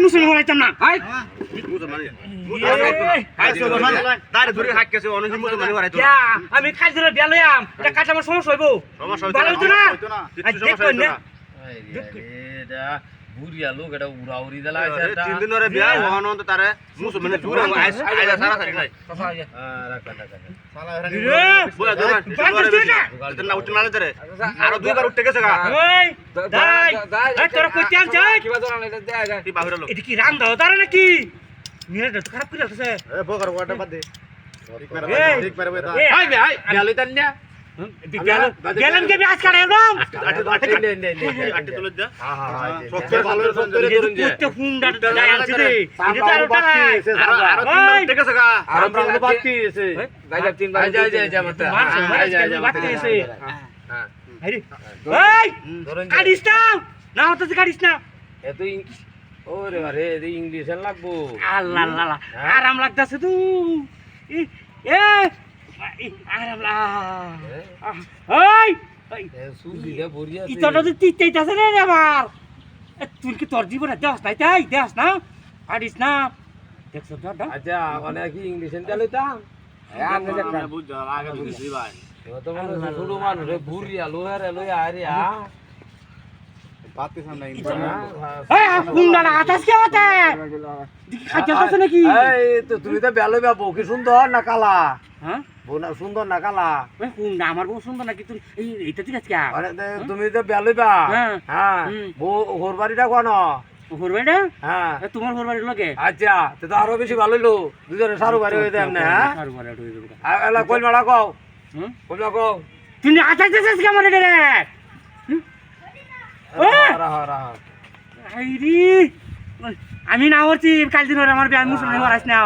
মুসলমান হইতাম না হাই আমি কাজ ধরে বিয়া লইয়াম এটা কাজ আমার সমস্যা হইব ভালো হইতো না দেখবেন না বুড়িয়া লোক এটা উড়াউড়ি দিলা আছে এটা 3 দিন ধরে বিয়া হওয়ানো তো তারে মুসলমানে দূর আইসা সারা সারি নাই বলা দূর এটা না উঠতে না রে আর দুইবার উঠতে গেছে গা এই দাই এই তোরা কইতে আন যাই কিবা জানা এটা দেয়া যায় তুই বাহির লোক এটা কি রাম দাও তারা নাকি মেয়েটা তো খারাপ করে আছে এ বকর ওয়াটা বাদ দে ঠিক পারবে তা হাই বে হাই বিয়া লইতান না গেলাম কে আজ কাড়ে একদম আটে তুলে যা সবচেয়ে ভালো সবচেয়ে ধরুন যে কত হুন্ডা দাই আছে রে এটা তো আর ওটা আর তিনবার উঠতে গেছে গা আর আমরা বাকি আছে যাই যা তিনবার যাই যাই যা মত বাকি আছে হ্যাঁ আরে এই ধরুন কাটিস না না হতো কাটিস না এত ওরে আরে এই ইংলিশ লাগবো আল্লাহ আল্লাহ আরাম লাগতাছে তো এ আরাম লা এই সুবিধা বড়িয়া ইতটা তো তিতাইতাছে রে আমার তুই কি তোর জীবনে দেখ নাই তাই দেখ না কাটিস না দেখছ দাদা আচ্ছা মানে কি ইংলিশ এন্ড লইতাম আমি বুঝছো আগে বুঝছি ভাই তো মানে ছোট মানুষ বুড়িয়া লোহারে লইয়া আরে আ পাতে সামনে এই হুন্ডা না আতাস কে হতে দেখি খাইতাছে নাকি এই তো তুমি তো বেলো বাবু কি সুন্দর না কালা হ্যাঁ বোনা সুন্দর না কালা ওই হুন্ডা আমার বউ সুন্দর নাকি তুই এইটা ঠিক আছে কি আরে তুমি তো বেলো বা হ্যাঁ। হ্যাঁ ওর বাড়িটা কোন হরবাইডা হ্যাঁ তোমার হরবাইডার লগে আচ্ছা তো আরো বেশি ভালো হইলো দুজনে সারু বাড়ি হইতে এমনি হ্যাঁ সারু বাড়ি হইতে হবে এলা কইল মারা কও হুম কইল কও তুই আতাইতেছিস কেমন রে আমি না হচ্ছি কাল দিন আমার বিয়ার মুসলমান হরাস না